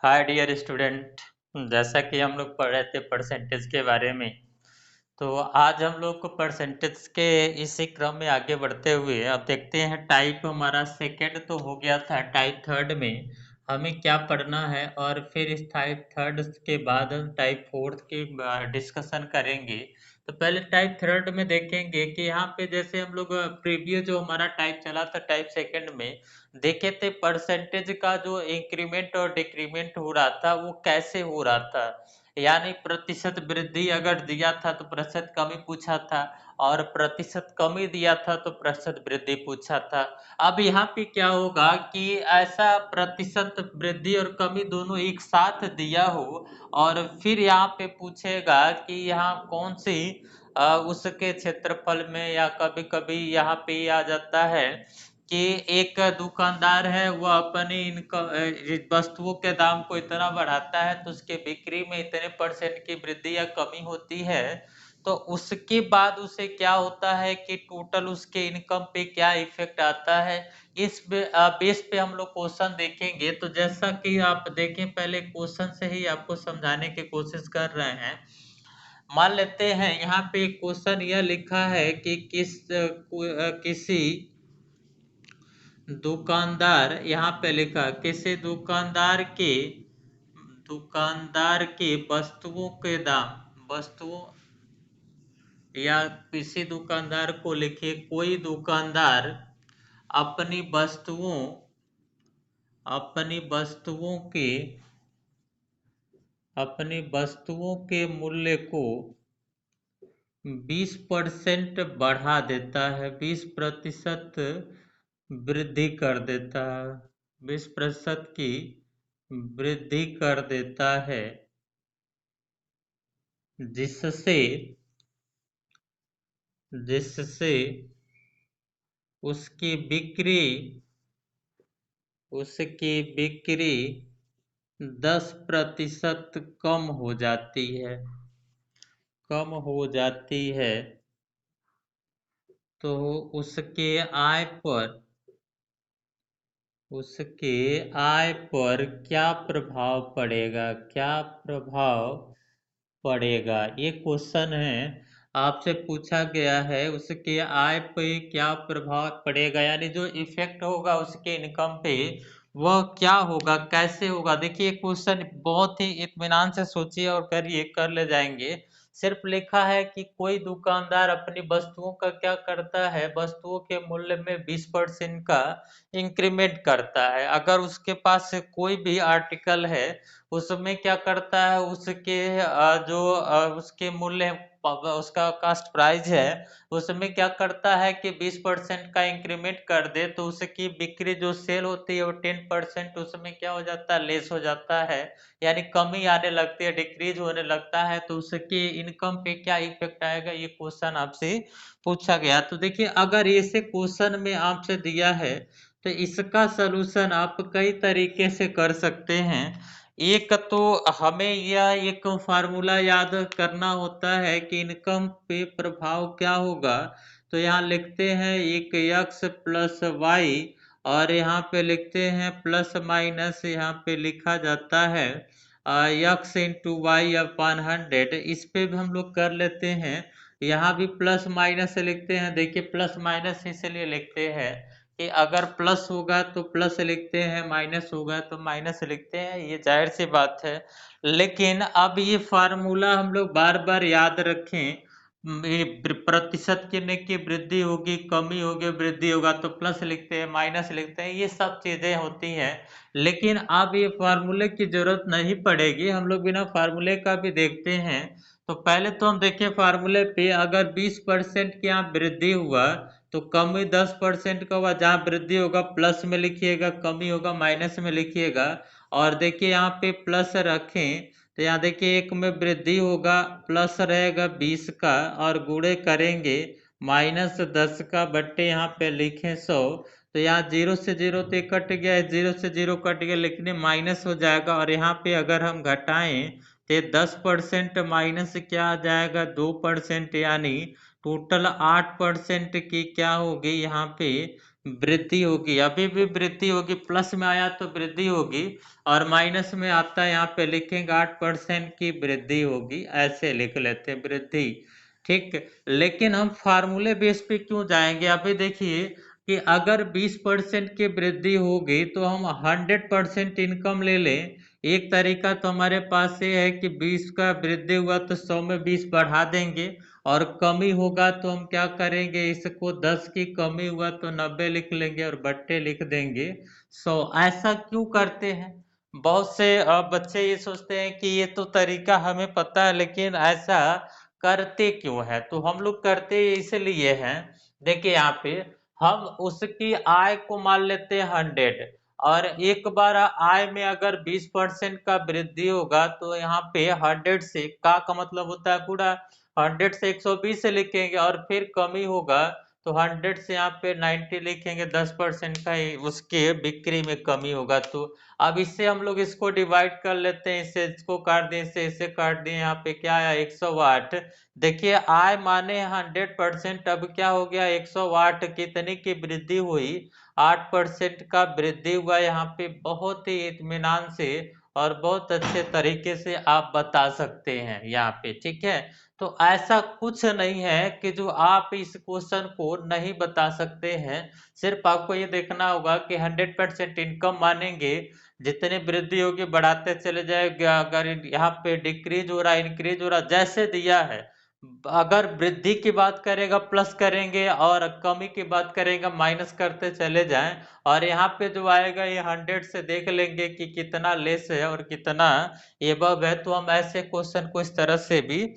Hi dear student. जैसा कि हम लोग पढ़ रहे थे परसेंटेज के बारे में, तो आज हम लोग को परसेंटेज के इसी क्रम में आगे बढ़ते हुए अब देखते हैं। टाइप हमारा सेकंड तो हो गया था, टाइप थर्ड में हमें क्या पढ़ना है, और फिर इस टाइप थर्ड के बाद हम टाइप फोर्थ की डिस्कशन करेंगे। तो पहले टाइप थर्ड में देखेंगे कि यहाँ पे जैसे हम लोग प्रीवियस जो हमारा टाइप चला था टाइप सेकंड में देखे थे, परसेंटेज का जो इंक्रीमेंट और डिक्रीमेंट हो रहा था वो कैसे हो रहा था। यानी प्रतिशत वृद्धि अगर दिया था तो प्रतिशत कमी पूछा था, और प्रतिशत कमी दिया था तो प्रतिशत वृद्धि पूछा था। अब यहाँ पे क्या होगा कि ऐसा प्रतिशत वृद्धि और कमी दोनों एक साथ दिया हो, और फिर यहाँ पे पूछेगा कि यहाँ कौन सी उसके क्षेत्रफल में, या कभी कभी यहाँ पे आ जाता है कि एक दुकानदार है वो अपनी इनकम वस्तुओं के दाम को इतना बढ़ाता है तो उसके बिक्री में इतने परसेंट की वृद्धि या कमी होती है। तो उसके बाद उसे क्या होता है कि टोटल उसके इनकम पे क्या इफेक्ट आता है, इस बेस पे हम लोग क्वेश्चन देखेंगे। तो जैसा कि आप देखें, पहले क्वेश्चन से ही आपको समझाने की कोशिश कर रहे हैं। मान लेते हैं यहाँ पे क्वेश्चन यह लिखा है कि किसी दुकानदार, यहाँ पे लिखा किसी दुकानदार के वस्तुओं के दाम, वस्तुओं, या किसी दुकानदार को लिखिए कोई दुकानदार अपनी वस्तुओं अपनी वस्तुओं के अपनी वस्तुओं के मूल्य को 20% बढ़ा देता है, 20% वृद्धि कर देता है, 20% की वृद्धि कर देता है, जिससे जिससे उसकी बिक्री उसकी बिक्री 10% कम हो जाती है। तो उसके आय पर उसके आय पर क्या प्रभाव पड़ेगा, ये क्वेश्चन है। आपसे पूछा गया है उसके आय पे क्या प्रभाव पड़ेगा, यानी जो इफेक्ट होगा उसके इनकम पे वह क्या होगा, कैसे होगा। देखिए क्वेश्चन बहुत ही इत्मीनान से सोचिए और करिए, कर ले जाएंगे। सिर्फ लिखा है कि कोई दुकानदार अपनी वस्तुओं का क्या करता है, वस्तुओं के मूल्य में 20% का इंक्रीमेंट करता है। अगर उसके पास कोई भी आर्टिकल है उसमें क्या करता है, उसके जो उसके मूल्य, उसका कास्ट प्राइस है, उसमें क्या करता है कि 20% का इंक्रीमेंट कर दे तो उसकी बिक्री जो सेल होती है वो 10% उसमें क्या हो जाता है, लेस हो जाता है, यानी कमी आने लगती है, डिक्रीज होने लगता है। तो उसके इनकम पे क्या इफेक्ट आएगा, ये क्वेश्चन आपसे पूछा गया। तो देखिए अगर ऐसे क्वेश्चन में आपसे दिया है तो इसका सलूशन आप कई तरीके से कर सकते हैं। एक तो हमें यह एक फार्मूला याद करना होता है कि इनकम पे प्रभाव क्या होगा। तो यहाँ लिखते हैं एक x प्लस वाई, और यहाँ पे लिखते हैं प्लस माइनस, यहाँ पे लिखा जाता है x इंटू वाई अपॉन 100। इस पे भी हम लोग कर लेते हैं। यहाँ भी प्लस माइनस लिखते हैं। देखिए प्लस माइनस इसलिए लिखते हैं कि अगर प्लस होगा तो प्लस लिखते हैं, माइनस होगा तो माइनस लिखते हैं, ये जाहिर सी बात है। लेकिन अब ये फार्मूला हम लोग बार बार याद रखें। ये प्रतिशत की वृद्धि होगी, कमी होगी, वृद्धि होगा तो प्लस लिखते हैं, माइनस लिखते हैं, ये सब चीजें होती हैं। लेकिन अब ये फार्मूले की जरूरत नहीं पड़ेगी, हम लोग बिना फार्मूले का भी देखते हैं। तो पहले तो हम देखें फार्मूले पे, अगर 20% की यहाँ वृद्धि हुआ तो कमी 10% का हुआ। जहाँ वृद्धि होगा प्लस में लिखिएगा, कमी होगा माइनस में लिखिएगा। और देखिए यहाँ पे प्लस रखें तो यहाँ देखिए एक में वृद्धि होगा, प्लस रहेगा 20 का, और गुणे करेंगे -10 का, बट्टे यहाँ पे लिखें 100। तो यहाँ 0 से 0 तो कट गया, 0 से 0 कट गया, लेकिन माइनस हो जाएगा। और यहाँ पे अगर हम घटाएं तो 10% माइनस क्या आ जाएगा, 2%, यानी टोटल 8% की क्या होगी यहाँ पे वृद्धि होगी, अभी भी वृद्धि होगी, प्लस में आया तो वृद्धि होगी, और माइनस में आता है यहाँ पे लिखेंगे 8% की वृद्धि होगी, ऐसे लिख लेते हैं वृद्धि। ठीक, लेकिन हम फार्मूले बेस पे क्यों जाएंगे? अभी देखिए कि अगर 20% की वृद्धि होगी तो हम 100% इनकम ले लें। एक तरीका तो हमारे पास ये है कि 20 का वृद्धि हुआ तो 100 में 20 बढ़ा देंगे, और कमी होगा तो हम क्या करेंगे, इसको 10 की कमी हुआ तो 90 लिख लेंगे और बट्टे लिख देंगे 100। ऐसा क्यों करते हैं? बहुत से बच्चे ये सोचते हैं कि ये तो तरीका हमें पता है, लेकिन ऐसा करते क्यों है? तो हम लोग करते इसलिए हैं, देखिए यहाँ पे हम उसकी आय को मान लेते हैं 100, और एक बार आय में अगर 20% का वृद्धि होगा तो यहाँ पे 100 से का मतलब होता है पूरा 100 से 120 से लिखेंगे, और फिर कमी होगा तो 100 से यहाँ पे 90 लिखेंगे, 10% का ही उसके बिक्री में कमी होगा। तो अब इससे हम लोग इसको डिवाइड कर लेते हैं, इससे इसको काट दें, इससे काट दें, यहाँ पे क्या आया 108। देखिए आय माने 100%, अब क्या हो गया 108, कितने की वृद्धि हुई? 8% का वृद्धि हुआ यहाँ पे, बहुत ही इत्मीनान से और बहुत अच्छे तरीके से आप बता सकते हैं यहाँ पे, ठीक है। तो ऐसा कुछ नहीं है कि जो आप इस क्वेश्चन को नहीं बता सकते हैं, सिर्फ आपको ये देखना होगा कि 100% इनकम मानेंगे, जितनी वृद्धि होगी बढ़ाते चले जाएगा, अगर यहाँ पे डिक्रीज हो रहा है इंक्रीज हो रहा जैसे दिया है, अगर वृद्धि की बात करेगा प्लस करेंगे और कमी की बात करेगा माइनस करते चले जाएं, और यहाँ पे जो आएगा ये 100 से देख लेंगे कि कितना लेस है और कितना एबव है। तो हम ऐसे क्वेश्चन को इस तरह से भी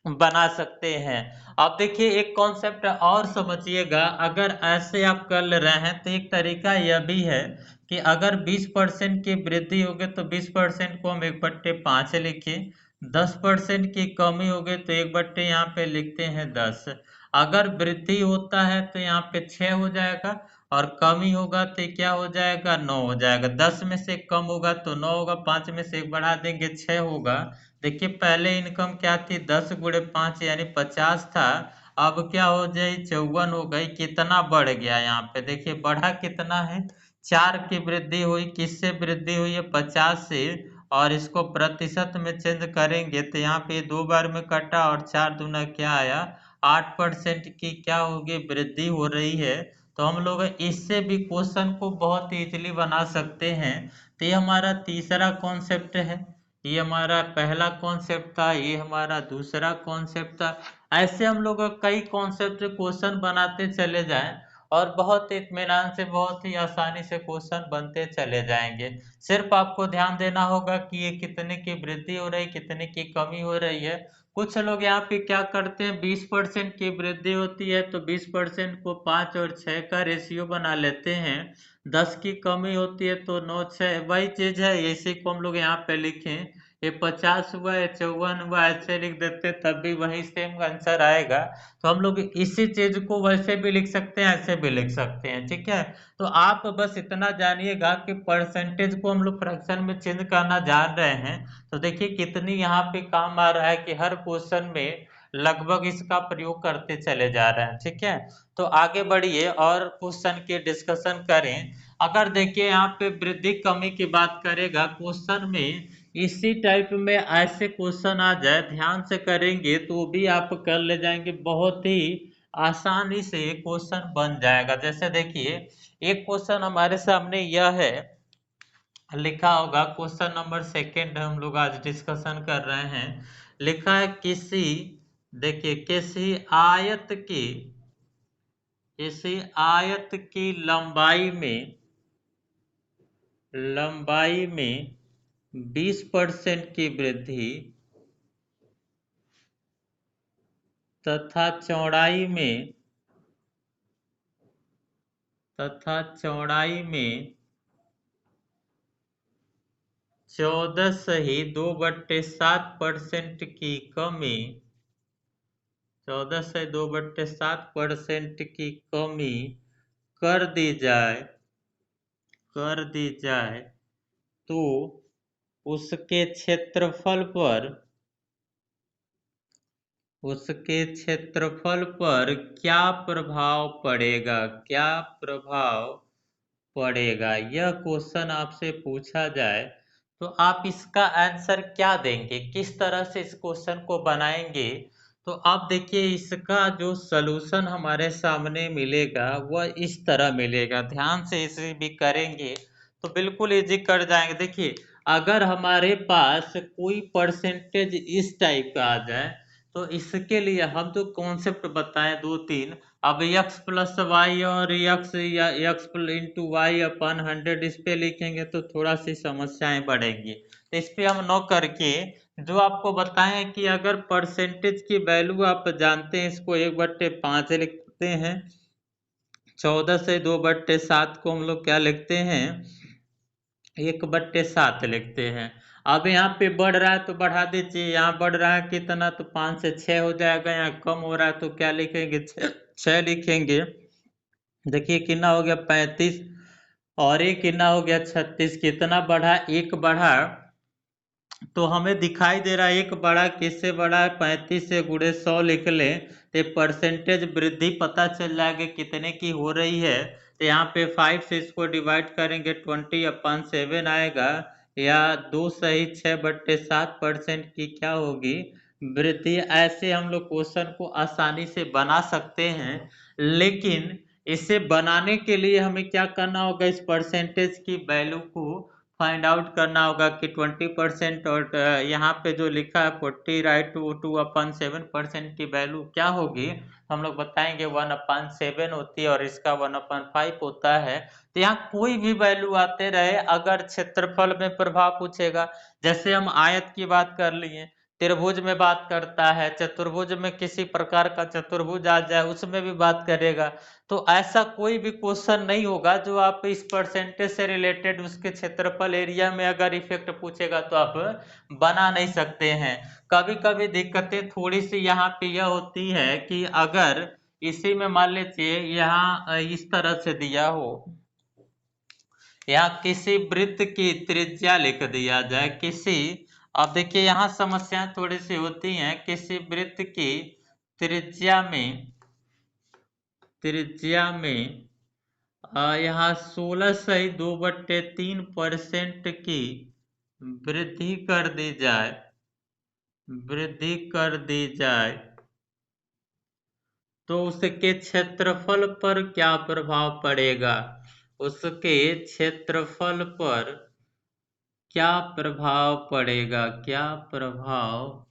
बना सकते हैं। अब देखिए एक कॉन्सेप्ट और समझिएगा, अगर ऐसे आप कर ले रहे हैं तो एक तरीका यह भी है कि अगर 20% की वृद्धि होगी तो 20% को हम 1/5 लिखें, 10% की कमी होगी तो 1/, यहाँ पे लिखते हैं 10। अगर वृद्धि होता है तो यहाँ पे 6 हो जाएगा, और कमी होगा तो क्या हो जाएगा 9 हो जाएगा। 10 में से कम होगा तो 9 होगा, 5 में से 1 बढ़ा देंगे 6 होगा। देखिए पहले इनकम क्या थी 10 गुणे 5 यानी 50 था, अब क्या हो जाए 54 हो गई। कितना बढ़ गया यहाँ पे? देखिए बढ़ा कितना है, 4 की वृद्धि हुई। किससे वृद्धि हुई है? 50 से। और इसको प्रतिशत में चेंज करेंगे तो यहाँ पे 2 बार में कटा, और 4 दूना क्या आया 8% की क्या होगी वृद्धि हो रही है। तो हम लोग इससे भी क्वेश्चन को बहुत इजीली बना सकते हैं। तो ये हमारा तीसरा कॉन्सेप्ट है, ये हमारा पहला कॉन्सेप्ट था, ये हमारा दूसरा कॉन्सेप्ट था। ऐसे हम लोग कई कॉन्सेप्ट क्वेश्चन बनाते चले जाएं, और बहुत इत्मीनान से बहुत ही आसानी से क्वेश्चन बनते चले जाएंगे। सिर्फ आपको ध्यान देना होगा कि ये कितने की वृद्धि हो रही है, कितने की कमी हो रही है। कुछ लोग यहाँ पे क्या करते हैं, 20% की वृद्धि होती है तो 20% को 5 और 6 का रेशियो बना लेते हैं, 10 की कमी होती है तो 9 6, वही चीज है, इसी को हम लोग यहाँ पे लिखें, ये 50 हुआ, ये 54 हुआ, ऐसे लिख देते तब भी वही सेम आंसर आएगा। तो हम लोग इसी चीज को वैसे भी लिख सकते हैं, ऐसे भी लिख सकते हैं, ठीक है। तो आप बस इतना जानिएगा कि परसेंटेज को हम लोग फ्रैक्शन में चेंज करना जान रहे हैं, तो देखिए कितनी यहाँ पे काम आ रहा है कि हर क्वेश्चन में लगभग इसका प्रयोग करते चले जा रहे हैं, ठीक है। तो आगे बढ़िए और क्वेश्चन के डिस्कशन करें। अगर देखिए यहाँ पे वृद्धि कमी की बात करेगा क्वेश्चन में, इसी टाइप में ऐसे क्वेश्चन आ जाए, ध्यान से करेंगे तो भी आप कर ले जाएंगे, बहुत ही आसानी से क्वेश्चन बन जाएगा। जैसे देखिए एक क्वेश्चन हमारे सामने यह है, लिखा होगा क्वेश्चन नंबर सेकंड हम लोग आज डिस्कशन कर रहे हैं। लिखा है किसी, देखिए किसी आयत की लंबाई में 20% की वृद्धि तथा चौड़ाई में 14.7% की कमी 14.7% की कमी कर दी जाए तो उसके क्षेत्रफल पर उसके क्षेत्रफल पर क्या प्रभाव पड़ेगा, क्या प्रभाव पड़ेगा, यह क्वेश्चन आपसे पूछा जाए तो आप इसका आंसर क्या देंगे, किस तरह से इस क्वेश्चन को बनाएंगे। तो आप देखिए इसका जो सलूशन हमारे सामने मिलेगा वह इस तरह मिलेगा, ध्यान से इसे भी करेंगे तो बिल्कुल इजी कर जाएंगे। देखिए अगर हमारे पास कोई परसेंटेज इस टाइप का आ जाए तो इसके लिए हम जो कॉन्सेप्ट बताएं दो तीन, अब x प्लस वाई और x या x इंटू वाई अपन 100 इस पे लिखेंगे तो थोड़ा सी समस्याएं बढ़ेंगी। तो इस पे हम नो करके जो आपको बताएं कि अगर परसेंटेज की वैल्यू आप जानते हैं इसको 1/5 लिखते हैं, 14 से 2/7 को हम लोग क्या लिखते हैं 1/7 लिखते हैं। अब यहाँ पे बढ़ रहा है तो बढ़ा दीजिए, यहाँ बढ़ रहा है कितना तो 5 से 6 हो जाएगा, यहाँ कम हो रहा है तो क्या लिखेंगे 6 लिखेंगे। देखिए कितना हो गया 35 और ये कितना हो गया 36, कितना बढ़ा एक बढ़ा, तो हमें दिखाई दे रहा है एक बड़ा किससे बड़ा है 35 से गुणे 100 लिख लें तो परसेंटेज वृद्धि पता चल जाएगा कितने की हो रही है। तो यहाँ पे 5 से इसको डिवाइड करेंगे 20/7 आएगा, या 2 सही 6/7% की क्या होगी वृद्धि। ऐसे हम लोग क्वेश्चन को आसानी से बना सकते हैं, लेकिन इसे बनाने के लिए हमें क्या करना होगा, इस परसेंटेज की वैल्यू को फाइंड आउट करना होगा कि 20% और यहाँ पे जो लिखा है 40 राइट टू 2/7% की वैल्यू क्या होगी, हम लोग बताएंगे 1/7 होती है और इसका 1/5 होता है। तो यहाँ कोई भी वैल्यू आते रहे, अगर क्षेत्रफल में प्रभाव पूछेगा, जैसे हम आयत की बात कर लिए, त्रिभुज में बात करता है, चतुर्भुज में किसी प्रकार का चतुर्भुज आ जाए उसमें भी बात करेगा। तो ऐसा कोई भी क्वेश्चन नहीं होगा जो आप इस परसेंटेज से रिलेटेड उसके क्षेत्रफल एरिया में अगर इफेक्ट पूछेगा तो आप बना नहीं सकते हैं। कभी कभी दिक्कतें थोड़ी सी यहाँ पे यह होती है कि अगर इसी में मान लीजिए यहाँ इस तरह से दिया हो, यहाँ किसी वृत्त की त्रिज्या लिख दिया जाए किसी, अब देखिए यहाँ समस्याएं थोड़ी सी होती हैं, किसी वृत्त की त्रिज्या में यहाँ 16 सही 2/3% की वृद्धि कर दी जाए, तो उसके क्षेत्रफल पर क्या प्रभाव पड़ेगा, उसके क्षेत्रफल पर क्या प्रभाव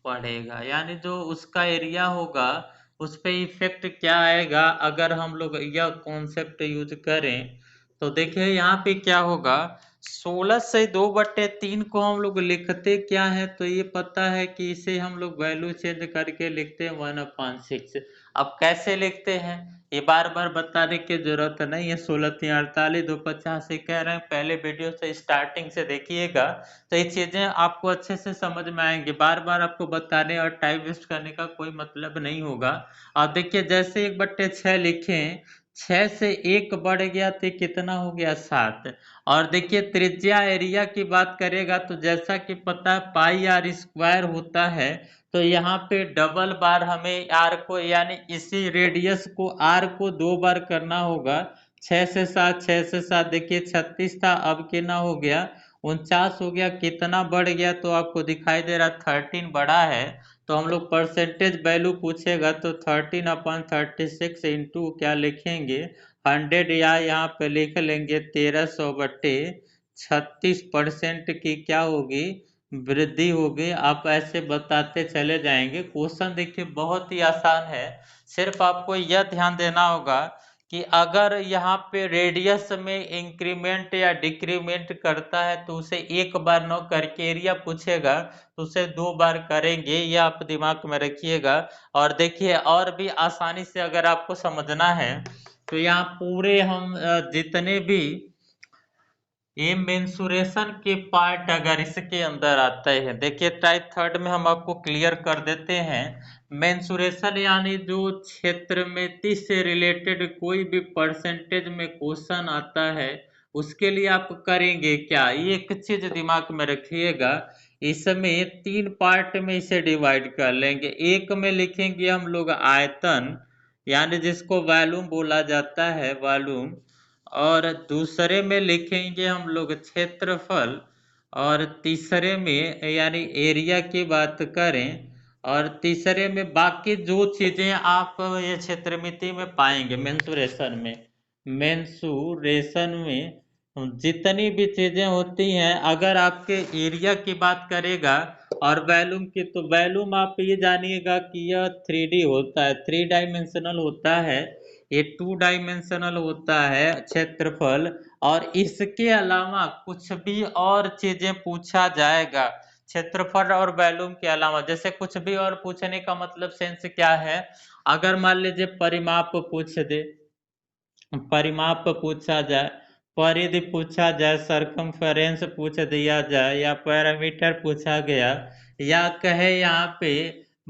पड़ेगा, यानी जो उसका एरिया होगा उस पे इफेक्ट क्या आएगा अगर हम लोग यह कॉन्सेप्ट यूज करें। तो देखिए यहाँ पे क्या होगा, 16 से 2/3 को हम लोग लिखते क्या है, तो ये पता है कि इसे हम लोग वैल्यू चेंज करके लिखते हैं 1/6। अब कैसे लिखते हैं ये बार बार बताने की जरूरत नहीं है, 16×3=48 250 कह रहे हैं, पहले वीडियो से स्टार्टिंग से देखिएगा तो ये चीजें आपको अच्छे से समझ में आएंगे, बार बार आपको बताने और टाइम वेस्ट करने का कोई मतलब नहीं होगा। आप देखिए जैसे 1/6 लिखें, 6 से 1 बढ़ गया तो कितना हो गया 7। और देखिए त्रिज्या एरिया की बात करेगा तो जैसा कि पता है πr² होता है, तो यहाँ पे डबल बार हमें r को यानी इसी रेडियस को r को 2 बार करना होगा। 6 से 7 6 से 7 देखिए 36 था, अब कितना हो गया 49 हो गया, कितना बढ़ गया तो आपको दिखाई दे रहा 13 बढ़ा है। तो हम लोग परसेंटेज वैल्यू पूछेगा तो 13/36 इंटू क्या लिखेंगे 100, या यहाँ पे लिख लेंगे 1300/36% की क्या होगी वृद्धि होगी। आप ऐसे बताते चले जाएंगे। क्वेश्चन देखिए बहुत ही आसान है, सिर्फ आपको यह ध्यान देना होगा कि अगर यहाँ पे रेडियस में इंक्रीमेंट या डिक्रीमेंट करता है तो उसे एक बार न करके एरिया पूछेगा तो उसे 2 बार करेंगे, ये आप दिमाग में रखिएगा। और देखिए और भी आसानी से अगर आपको समझना है तो यहाँ पूरे हम जितने भी ये मेंसुरेशन के पार्ट अगर इसके अंदर आते हैं, देखिए टाइप 3 में हम आपको क्लियर कर देते हैं। मेंसुरेशन यानी जो क्षेत्र में 30 से रिलेटेड कोई भी परसेंटेज में क्वेश्चन आता है उसके लिए आप करेंगे क्या, ये एक चीज दिमाग में रखिएगा, इसमें 3 पार्ट में इसे डिवाइड कर लेंगे। एक में लिखेंगे हम लोग आयतन, यानी जिसको वॉल्यूम बोला जाता है, वॉल्यूम। और दूसरे में लिखेंगे हम लोग क्षेत्रफल। और तीसरे में यानी एरिया की बात करें, और तीसरे में बाकी जो चीजें आप ये क्षेत्रमिति में पाएंगे, मेंसुरेशन में जितनी भी चीजें होती हैं, अगर आपके एरिया की बात करेगा और वॉल्यूम की, तो वॉल्यूम आप ये जानिएगा कि यह 3D होता है, 3 डाइमेंशनल होता है। ये 2 डाइमेंशनल होता है क्षेत्रफल। और इसके अलावा कुछ भी और चीजें पूछा जाएगा क्षेत्रफल और वॉल्यूम के अलावा, जैसे कुछ भी और पूछने का मतलब सेंस क्या है, अगर मान लीजिए परिमाप पूछ दे, परिमाप पूछा जाए, परिधि पूछा जाए, सरकमफेरेंस पूछ दिया जाए, या पैरामीटर पूछा गया, या कहे यहाँ पे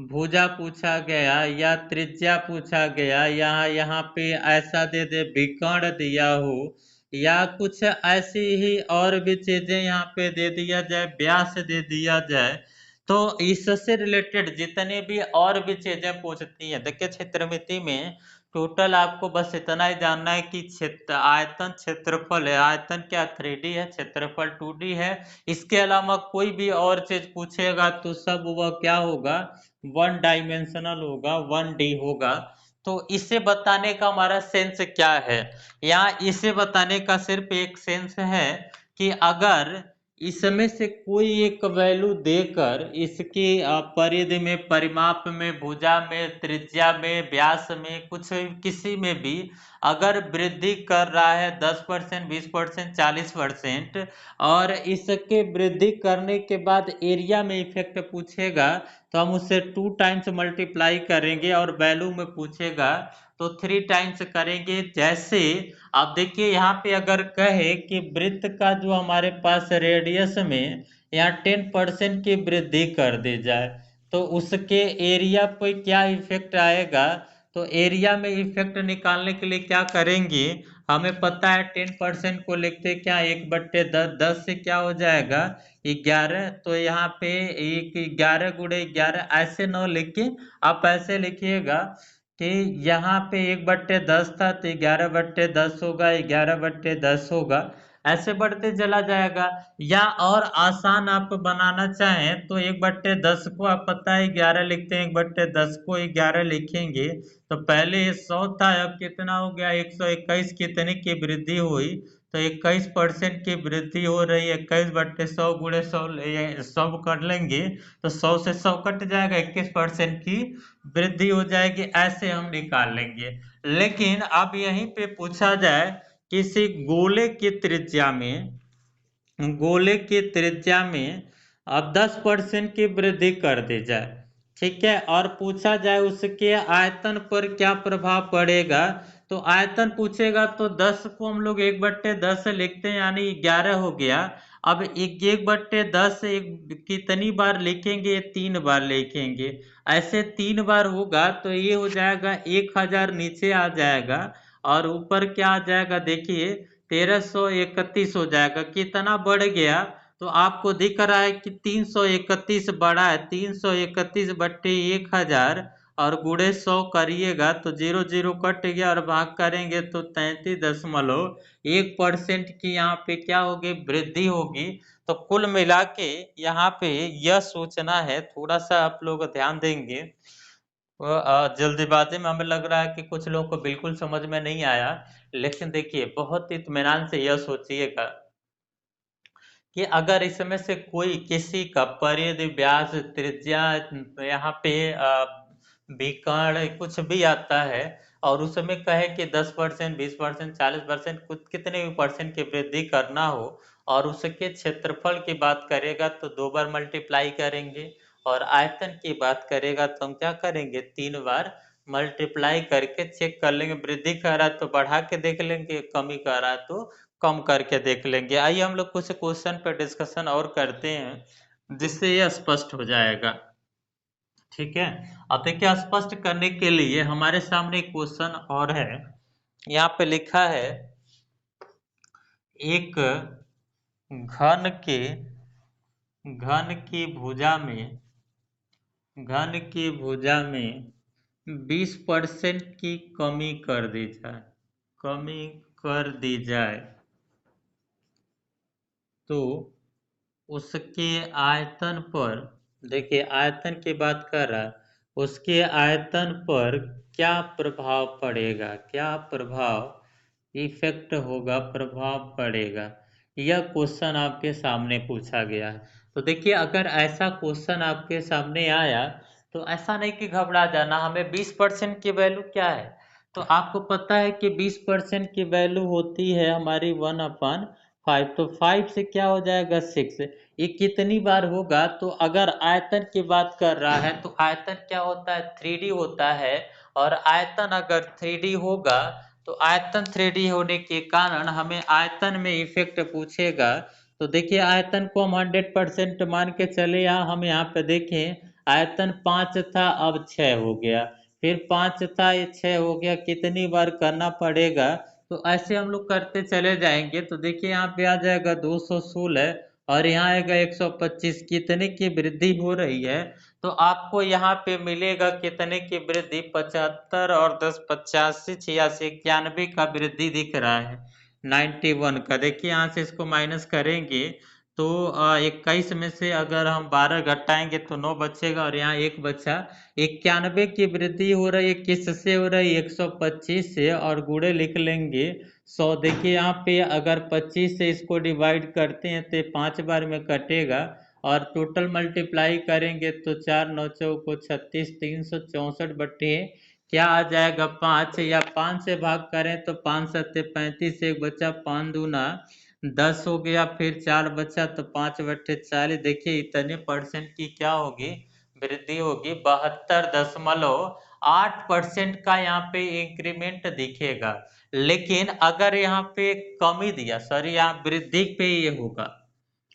भुजा पूछा गया, या त्रिज्या पूछा गया, या यहाँ पे ऐसा दे दे विकर्ण दिया हो, या कुछ ऐसी ही और भी चीजें यहाँ पे दे दिया जाए, व्यास दे दिया जाए, तो इससे रिलेटेड जितने भी और भी चीजें पूछती हैं। देखिए क्षेत्रमिति में टोटल आपको बस इतना ही जानना है कि क्षेत्र आयतन क्षेत्रफल है, आयतन क्या 3D है, क्षेत्रफल 2D है। इसके अलावा कोई भी और चीज पूछेगा तो सब वह क्या होगा, 1 डाइमेंशनल होगा, 1D होगा। तो इसे बताने का हमारा सेंस क्या है, यहाँ इसे बताने का सिर्फ एक सेंस है कि अगर इसमें से कोई एक वैल्यू देकर इसकी परिधि में, परिमाप में, भुजा में, त्रिज्या में, व्यास में, कुछ किसी में भी अगर वृद्धि कर रहा है 10%, 20%, 40%, और इसके वृद्धि करने के बाद एरिया में इफेक्ट पूछेगा तो हम उससे 2 टाइम्स मल्टीप्लाई करेंगे, और वैल्यू में पूछेगा तो 3 टाइम्स करेंगे। जैसे आप देखिए यहाँ पे अगर कहे कि वृत्त का जो हमारे पास रेडियस में यहाँ 10% की वृद्धि कर दी जाए, तो उसके एरिया पे क्या इफेक्ट आएगा। तो एरिया में इफेक्ट निकालने के लिए क्या करेंगे, हमें पता है 10% को लिखते क्या, 1/10, 10 से क्या हो जाएगा 11, तो यहाँ पे एक 11 × 11 ऐसे न लिख के आप ऐसे लिखिएगा कि यहाँ पे 1/10 था तो 11/10 होगा, 11/10 होगा, ऐसे बढ़ते चला जाएगा। या और आसान आप बनाना चाहें तो 1/10 को आप पता है 11 लिखते हैं, 1/10 को 11 लिखेंगे, तो पहले ये 100 था, अब कितना हो गया 121, कितने की वृद्धि हुई, तो 21% की वृद्धि हो रही है। 21/100 गुणे 100 कर लेंगे तो 100 से 100 कट जाएगा, 21% की वृद्धि हो जाएगी, ऐसे हम निकाल लेंगे। लेकिन अब यहीं पे पूछा जाए किसी गोले की त्रिज्या में अब 10% की वृद्धि कर दी जाए, ठीक है, और पूछा जाए उसके आयतन पर क्या प्रभाव पड़ेगा। तो आयतन पूछेगा तो 10 को हम लोग 1/10 लिखते हैं, यानी 11 हो गया। अब 1/10 कितनी बार लिखेंगे, 3 बार लिखेंगे, ऐसे 3 बार होगा तो ये हो जाएगा 1000 नीचे आ जाएगा, और ऊपर क्या आ जाएगा देखिए 1331 हो जाएगा। कितना बढ़ गया, तो आपको दिख रहा है कि 331 बढ़ा है, 331/1000, और गुणे 100 करिएगा तो 0 0 कट गया, और भाग करेंगे तो 33.1% की यहाँ पे क्या होगी, वृद्धि होगी। तो कुल मिला के यहाँ पे यह सूचना है, थोड़ा सा आप लोग ध्यान देंगे। जल्दीबाजी में हमें लग रहा है कि कुछ लोगों को बिल्कुल समझ में नहीं आया, लेकिन देखिए बहुत इत्मीनान से यह सोचिएगा कि अगर इसमें से कोई किसी का परिधि, व्यास, त्रिज्या, यहाँ पे विकर्ण कुछ भी आता है, और उसमें कहे कि 10%, 20%, 40%, कुछ कितने भी परसेंट की वृद्धि करना हो, और उसके क्षेत्रफल की बात करेगा तो 2 बार मल्टीप्लाई करेंगे, और आयतन की बात करेगा तो हम क्या करेंगे, 3 बार मल्टीप्लाई करके चेक कर लेंगे। वृद्धि कर रहा है तो बढ़ा के देख लेंगे, कमी कर रहा है तो कम करके देख लेंगे। आइए हम लोग कुछ क्वेश्चन पे डिस्कशन और करते हैं, जिससे यह स्पष्ट हो जाएगा, ठीक है। अब देखिए स्पष्ट करने के लिए हमारे सामने एक क्वेश्चन और है, यहाँ पे लिखा है एक घन के घन की भुजा में 20% की कमी कर दी जाए, तो उसके आयतन पर, देखिए आयतन की बात कर रहा है, उसके आयतन पर क्या प्रभाव पड़ेगा, क्या प्रभाव इफेक्ट होगा, प्रभाव पड़ेगा। यह क्वेश्चन आपके सामने पूछा गया है। तो देखिए अगर ऐसा क्वेश्चन आपके सामने आया तो ऐसा नहीं कि घबरा जाना, हमें 20% की वैल्यू क्या है, तो आपको पता है कि 20% की वैल्यू होती है हमारी 1/5, तो 5 से क्या हो जाएगा 6। ये कितनी बार होगा, तो अगर आयतन की बात कर रहा है तो आयतन क्या होता है 3D होता है, और आयतन अगर 3D होगा तो आयतन 3D होने के कारण हमें आयतन में इफेक्ट पूछेगा। तो देखिए आयतन को हम 100% मान के चले, यहाँ हम यहाँ पे देखें आयतन 5 था अब 6 हो गया, फिर 5 था ये 6 हो गया, कितनी बार करना पड़ेगा, तो ऐसे हम लोग करते चले जाएंगे। तो देखिए यहाँ पे आ जाएगा 216 और यहाँ आएगा 125, कितने की वृद्धि हो रही है, तो आपको यहाँ पे मिलेगा कितने की वृद्धि, 75 और 10 85 86 91 का वृद्धि दिख रहा है, 91 का। देखिए यहाँ से इसको माइनस करेंगे तो 21 में से अगर हम 12 घटाएंगे तो 9 बचेगा और यहाँ 1 बचा, 91 की वृद्धि हो रही है, किससे हो रही है 125 से, और गुणे लिख लेंगे 100। देखिए यहाँ पे अगर 25 से इसको डिवाइड करते हैं तो 5 बार में कटेगा, और टोटल मल्टीप्लाई करेंगे तो 4 9 चौको 36, 364 बटे क्या आ जाएगा 5, या 5 से भाग करें तो 5 सत्ते 35, एक बचा 5 दूना 10 हो गया, फिर 4 बचा तो 5 बटे 40। देखिए इतने परसेंट की क्या होगी, वृद्धि होगी, 72.8% का यहाँ पे इंक्रीमेंट दिखेगा। लेकिन अगर यहाँ पे कमी दिया, सॉरी यहाँ वृद्धि पे ये होगा,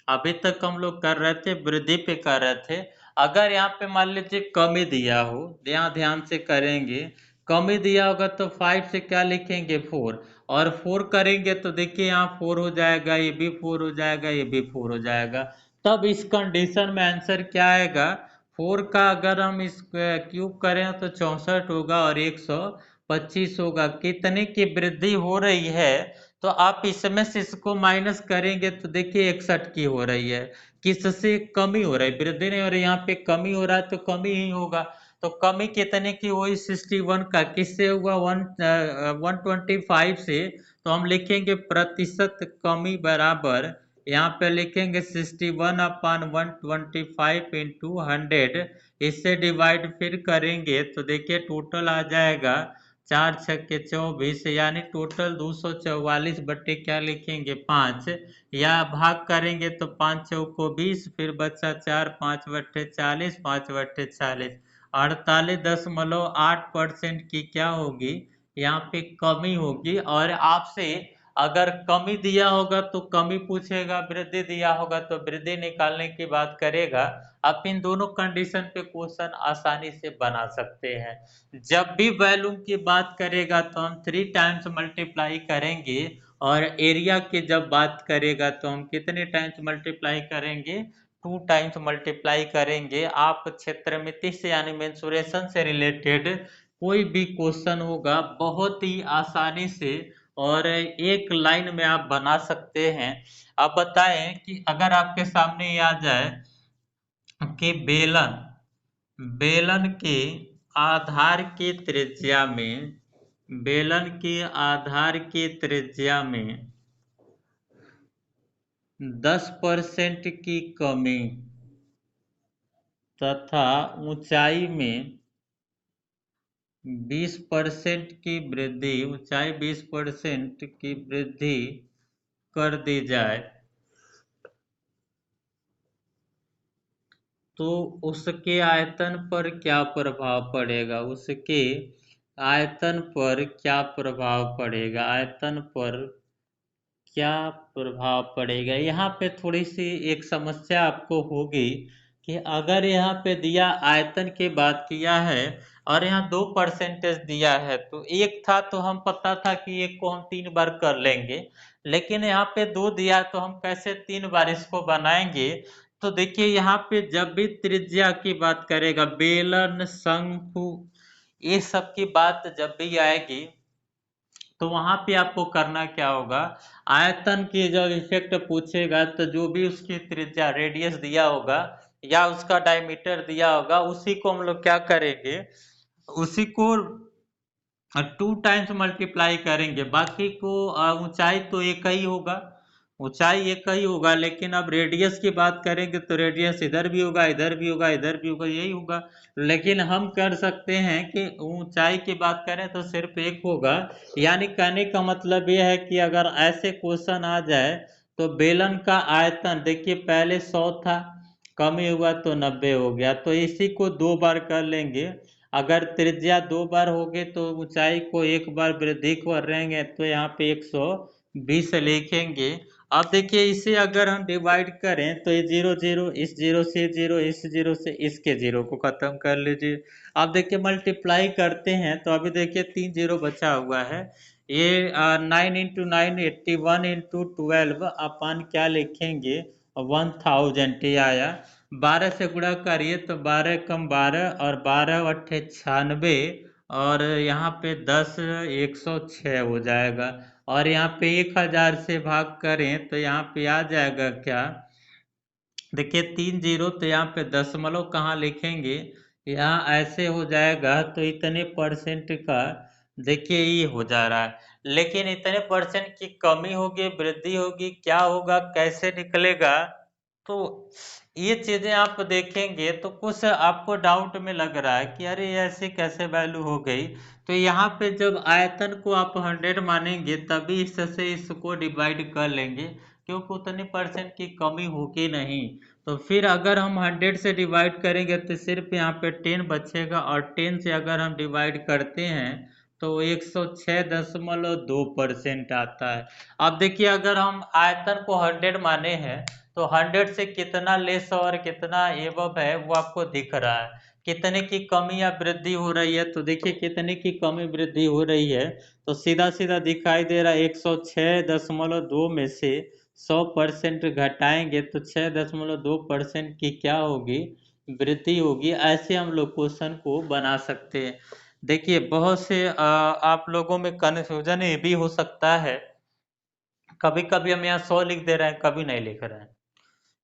अभी तक हम लोग कर रहे थे वृद्धि पे कर रहे थे, अगर यहाँ पे मान लीजिए कमी दिया हो, यहाँ ध्यान से करेंगे, कमी दिया होगा तो 5 से क्या लिखेंगे 4, और 4 करेंगे तो देखिए यहाँ 4 हो जाएगा, ये भी 4 हो जाएगा, ये भी 4 हो जाएगा। तब इस कंडीशन में आंसर क्या आएगा, 4 का अगर हम इस क्यूब करें तो 64 होगा और 125 होगा। कितने की वृद्धि हो रही है, तो आप इसमें से इसको माइनस करेंगे तो देखिए 61 की हो रही है, किससे कमी हो रही है, वृद्धि नहीं हो रही, यहाँ पे कमी हो रहा है तो कमी ही होगा। तो कमी कितने की हुई 61 का, किससे हुआ 125 से, तो हम लिखेंगे प्रतिशत कमी बराबर, यहाँ पे लिखेंगे 61/125 इंटू 100, इससे डिवाइड फिर करेंगे तो देखिए टोटल आ जाएगा 4 छक्के 24, यानी टोटल 244 बट्टे क्या लिखेंगे 5, या भाग करेंगे तो 5 चौको 20, फिर बचा 4, 5 बट्टे 40, 5 बट्टे 40, 48.8% की क्या होगी, यहाँ पे कमी होगी। और आपसे अगर कमी दिया होगा तो कमी पूछेगा, वृद्धि दिया होगा तो वृद्धि निकालने की बात करेगा। आप इन दोनों कंडीशन पे क्वेश्चन आसानी से बना सकते हैं। जब भी वॉल्यूम की बात करेगा तो हम 3 टाइम्स मल्टीप्लाई करेंगे, और एरिया की जब बात करेगा तो हम कितने टाइम्स मल्टीप्लाई करेंगे, 2 टाइम्स मल्टीप्लाई करेंगे। आप क्षेत्रमिति से यानी मेंसुरेशन से रिलेटेड कोई भी क्वेश्चन होगा बहुत ही आसानी से और एक लाइन में आप बना सकते हैं। आप बताएं कि अगर आपके सामने ये आ जाए कि बेलन बेलन के आधार की त्रिज्या में, बेलन के आधार की त्रिज्या में 10% की कमी तथा ऊंचाई में 20% की वृद्धि, ऊंचाई 20% की वृद्धि कर दी जाए, तो उसके आयतन पर क्या प्रभाव पड़ेगा, उसके आयतन पर क्या प्रभाव पड़ेगा, आयतन पर क्या प्रभाव पड़ेगा। यहाँ पे थोड़ी सी एक समस्या आपको होगी कि अगर यहाँ पे दिया आयतन की बात किया है और यहाँ 2% दिया है, तो एक था तो हम पता था कि एक को हम 3 बार कर लेंगे, लेकिन यहाँ पे 2 दिया तो हम कैसे 3 बार इसको बनाएंगे। तो देखिए यहाँ पे जब भी त्रिज्या की बात करेगा, बेलन, शंकु, ये सब की बात जब भी आएगी तो वहां पे आपको करना क्या होगा, आयतन की जब इफेक्ट पूछेगा तो जो भी उसकी त्रिज्या रेडियस दिया होगा या उसका डायमीटर दिया होगा उसी को हम लोग क्या करेंगे, उसी को 2 टाइम्स मल्टीप्लाई करेंगे। बाकी को ऊंचाई तो एक ही होगा, ऊंचाई एक ही होगा, लेकिन अब रेडियस की बात करेंगे तो रेडियस इधर भी होगा, इधर भी होगा, इधर भी होगा, यही होगा। लेकिन हम कर सकते हैं कि ऊंचाई की बात करें तो सिर्फ एक होगा। यानी कहने का मतलब यह है कि अगर ऐसे क्वेश्चन आ जाए तो बेलन का आयतन देखिए पहले 100 था, कमी हुआ तो 90 हो गया, तो इसी को 2 बार कर लेंगे। अगर त्रिज्या 2 बार होगी तो ऊंचाई को 1 बार वृद्धि कर रहेंगे, तो यहाँ पे 120 लिखेंगे। अब देखिए इसे अगर हम डिवाइड करें तो ये 0 0, इस 0 से 0, इस 0 से इसके 0 को खत्म कर लीजिए। अब देखिए मल्टीप्लाई करते हैं तो अभी देखिए 3 0 बचा हुआ है। ये 9 इंटू 9 81 इंटू 12 अपन क्या लिखेंगे, 1000 ये आया। 12 से गुणा करिए तो 12 कम 12 और 12 अट्ठे 96, और यहाँ पे 10 106 हो जाएगा। और यहाँ पे 1000 से भाग करें तो यहाँ पे आ जाएगा क्या, देखिए 3 0, तो यहाँ पे दशमलव कहाँ लिखेंगे, यहाँ ऐसे हो जाएगा। तो इतने परसेंट का देखिए ये हो जा रहा है, लेकिन इतने परसेंट की कमी होगी, वृद्धि होगी, क्या होगा, कैसे निकलेगा, तो ये चीजें आप देखेंगे तो कुछ आपको डाउट में लग रहा है कि अरे ऐसे कैसे वैल्यू हो गई। तो यहाँ पे जब आयतन को आप 100 मानेंगे तभी इससे इसको डिवाइड कर लेंगे, क्योंकि उतने परसेंट की कमी होगी नहीं। तो फिर अगर हम 100 से डिवाइड करेंगे तो सिर्फ यहाँ पे 10 बचेगा, और 10 से अगर हम डिवाइड करते हैं तो 106.2% आता है। अब देखिए अगर हम आयतन को 100 माने हैं तो 100 से कितना लेस और कितना एबव है वो आपको दिख रहा है, कितने की कमी या वृद्धि हो रही है। तो देखिए कितने की कमी वृद्धि हो रही है, तो सीधा सीधा दिखाई दे रहा है 106.2 में से 100% घटाएंगे तो 6.2% की क्या होगी, वृद्धि होगी। ऐसे हम लोग क्वेश्चन को बना सकते हैं। देखिए बहुत से आप लोगों में कन्फ्यूजन ये भी हो सकता है, कभी कभी हम यहाँ 100 लिख दे रहे हैं, कभी नहीं लिख रहे हैं,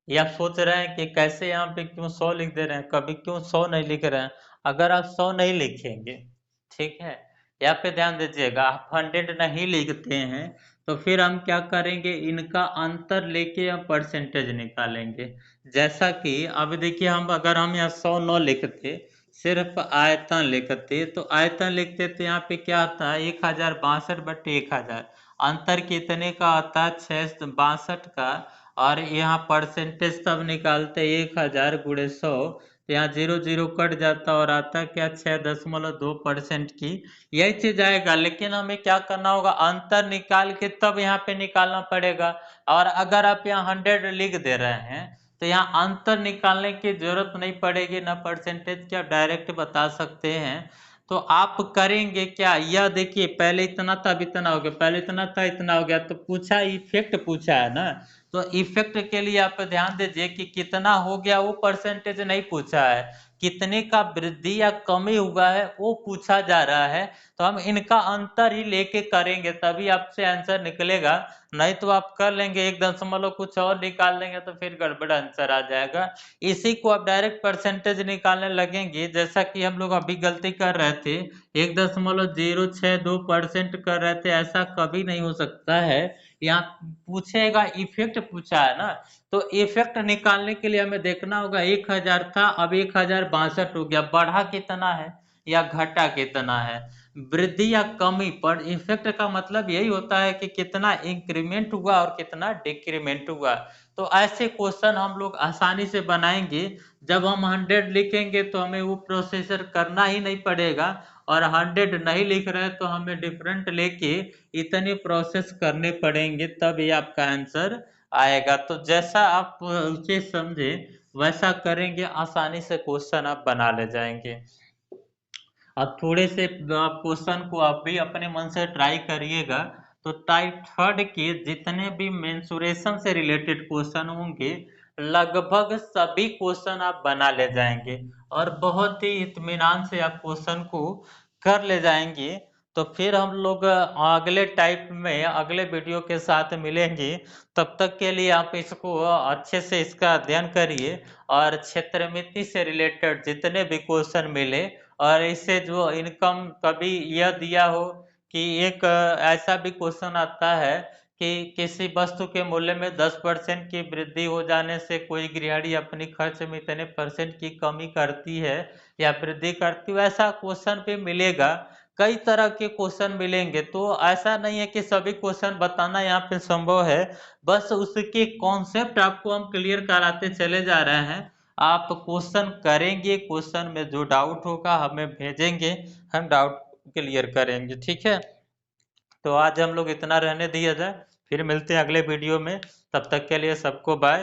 या आप सोच रहे हैं कि कैसे यहाँ पे क्यों 100 लिख दे रहे हैं, कभी क्यों 100 नहीं लिख रहे हैं। अगर आप 100 नहीं लिखेंगे, ठीक है, यहाँ पे ध्यान दीजिएगा, आप 100 नहीं लिखते हैं तो फिर हम क्या करेंगे, इनका अंतर लेके हम परसेंटेज निकालेंगे। जैसा कि अब देखिए हम अगर हम यहाँ 100 न लिखते, सिर्फ आयतन लिखते, तो आयतन लिखते तो यहाँ पे क्या आता है 1062/1000, अंतर कितने का आता है 662 का। और यहाँ परसेंटेज तब निकालते 1000 गुणे 100, तो यहाँ 0 0 कट जाता और आता क्या 6.2% की, यही चीज आएगा। लेकिन हमें क्या करना होगा, अंतर निकाल के तब यहाँ पे निकालना पड़ेगा। और अगर आप यहाँ 100 लिख दे रहे हैं तो यहाँ अंतर निकालने की जरूरत नहीं पड़ेगी, ना परसेंटेज की, आप डायरेक्ट बता सकते हैं। तो आप करेंगे क्या, यह देखिए पहले इतना था अब इतना हो गया, पहले इतना था इतना हो गया, तो पूछा इफेक्ट पूछा है ना, तो इफेक्ट के लिए आप ध्यान दीजिए कि कितना हो गया वो परसेंटेज नहीं पूछा है, कितने का वृद्धि या कमी हुआ है वो पूछा जा रहा है। तो हम इनका अंतर ही लेके करेंगे तभी आपसे आंसर निकलेगा, नहीं तो आप कर लेंगे 1 दशमलव कुछ और निकाल लेंगे तो फिर गड़बड़ आंसर आ जाएगा। इसी को आप डायरेक्ट परसेंटेज निकालने लगेंगे, जैसा कि हम लोग अभी गलती कर रहे थे 1.062% कर रहे थे, ऐसा कभी नहीं हो सकता है। यहाँ पूछेगा इफेक्ट पूछा है ना, तो इफेक्ट निकालने के लिए हमें देखना होगा 1000 था अब 1062 हो गया, बढ़ा कितना है या घटा कितना है, वृद्धि या कमी। पर इफेक्ट का मतलब यही होता है कि कितना इंक्रीमेंट हुआ और कितना डिक्रीमेंट हुआ। तो ऐसे क्वेश्चन हम लोग आसानी से बनाएंगे, जब हम 100 लिखेंगे तो हमें वो प्रोसेसर करना ही नहीं पड़ेगा, और 100 नहीं लिख रहे तो हमें डिफरेंट लेके इतने प्रोसेस करने पड़ेंगे, तब ये आपका आंसर आएगा। तो जैसा आप उसे समझे वैसा करेंगे, आसानी से क्वेश्चन आप बना ले जाएंगे। अब थोड़े से आप क्वेश्चन को आप भी अपने मन से ट्राई करिएगा। तो टाइप 3 के जितने भी मेंसुरेशन से रिलेटेड क्वेश्चन होंगे लगभग सभी क्वेश्चन आप बना ले जाएंगे और बहुत ही इत्मीनान से आप क्वेश्चन को कर ले जाएंगे। तो फिर हम लोग अगले टाइप में अगले वीडियो के साथ मिलेंगे। तब तक के लिए आप इसको अच्छे से इसका अध्ययन करिए और क्षेत्रमिति से रिलेटेड जितने भी क्वेश्चन मिले, और इससे जो इनकम कभी यह दिया हो कि एक ऐसा भी क्वेश्चन आता है कि किसी वस्तु के मूल्य में 10% की वृद्धि हो जाने से कोई गृहिणी अपनी खर्च में इतने परसेंट की कमी करती है या वृद्धि करती है, ऐसा क्वेश्चन भी मिलेगा। कई तरह के क्वेश्चन मिलेंगे, तो ऐसा नहीं है कि सभी क्वेश्चन बताना यहाँ पे संभव है। बस उसके कॉन्सेप्ट आपको हम क्लियर कराते चले जा रहे हैं। आप क्वेश्चन करेंगे, क्वेश्चन में जो डाउट होगा हमें भेजेंगे, हम डाउट क्लियर करेंगे, ठीक है। तो आज हम लोग इतना रहने दिया जाए, फिर मिलते हैं अगले वीडियो में। तब तक के लिए सबको बाय।